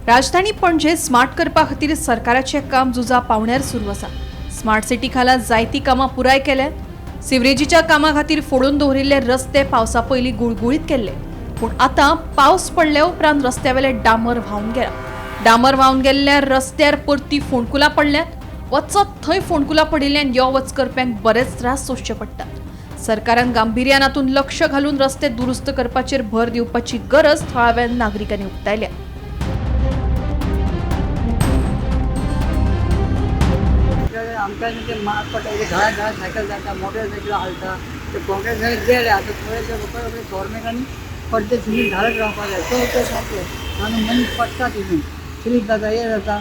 राजधानी पणजे स्मार्ट करपा खातीर सरकाराचे काम जुजा पावण्यार सुरू आसा। स्मार्ट सिटी खाला जायती कामां पुराय केल्यात। सिवरेजीच्या कामा खातीर फोडून दवरिल्ले रस्ते पावसा पयलीं गुळगुळीत केल्ले, पूण आतां पावस पडले उपरांत रस्त्यावेले डांबर व्हांवन गेला। डांबर व्हांवन गेल्ल्या रस्त्यार परती फोंडकुलां पडल्यात। वचत थंय फोंडकुलां पडिल्ल्यान यो वच करप्यांक बरेच त्रास सोंसचे पडटात। सरकारान गांभीर्यान हातूंत लक्ष घालून रस्ते दुरुस्त करपाचेर भर दिवपाची गरज थळाव्या नागरिकांनी उक्तायल्या। आमच्या ते मार्ग पडटा घरा घरा सायकल जाता मोटरसायकल हालता ते कॉन्क्रीट घरात गेले आता थोडेशे लोकांनी गव्हर्मेंटांनी पडदे सिलीप घालत रावपाक जाय तो सारकें आनी मनीस पडटा तितून सिलीप जाता हे जाता।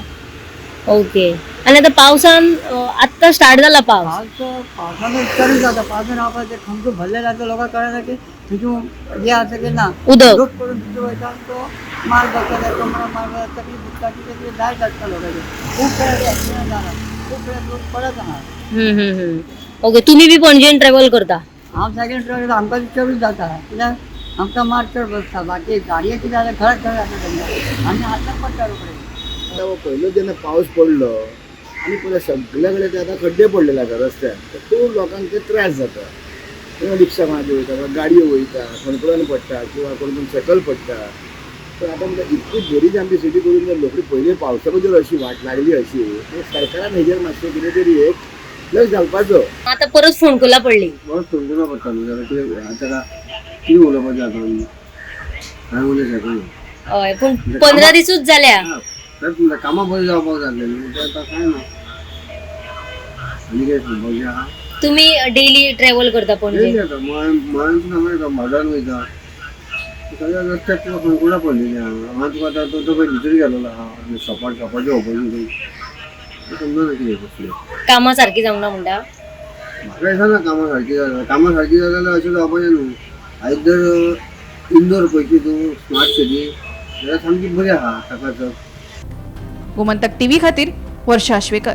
ओके। आणि आता पावसान आत्ता स्टार्ट जाला पावस पावसानं चड जाता पावसान रावपाक ते खंयचो भरले जाता लोकांक कळना की तितून जे आसा की ना उदक रोड करून तितून वयता तो मार्ग जाता कमरा मार्ग तकलीफ बुकता की ते जाय जाता लोकांचे खूब वेळा एक्सिडेंट जाला खूब वेळा लोक पडत आहात। ओके। तुम्ही बी पणजेन ट्रॅव्हल करता? हांव सेकंड ट्रॅव्हल आमकां चडूच जाता कित्याक आमकां मार चड बसता बाकी गाडये कितें जाल्यार घरात घरा जाता तेन्ना आनी हाताक पडटा रोखडे। पहिलं जेन्ना पावस पडलो आणि पुन्हा सगळ्याकडे ते आता खड्डे पडलेले आसा रस्त्यार तर खूब लोकांक ते त्रास जाता। किंवा रिक्षा मागे वयता किंवा गाडयो वयता फोंडकुलान पडटा किंवा कोण सकल पडटा। पण आता म्हणजे इतकी बरीच आमची सिटी करून जर लोक पयलीं पावसा बद्दल अशी वाट लागली अशी सरकारान हेजेर मातशें कितें तरी एक लक्ष घालपाचो। आता परत फोंडकुलां पडली बस फोंडकुलां पडटा न्हू जाल्यार कितें कितें उलोवपाचें आतां काय उलय शकना। हय पूण 15 दिसूच जाल्या कामां बरी जावपाक जाय न्हू आतां काय ना आनी कितें सांगपाचें आहा। तुम्ही डेली ट्रॅव्हल करता पणजे? मळ्यान भाडान वयता सगळ्या रस्त्याक तुका फोंडकुलां पडलेली आहा। हांव तुका आतां तो पळय भितर गेलोलो आहा शॉपाची ऑपॉर्च्युनिटी समजना कितें कसलें कामां सारकी जावना म्हणटा। म्हाका दिसना कामां सारकी जाल्यार अशें जावपाचें न्हू। आयदर इंदोर पळयची तूं स्मार्ट सिटी जाल्यार सामकी बरी आहा ताका गोमंतक टीव्ही खातीर वर्षा आश्वेकर।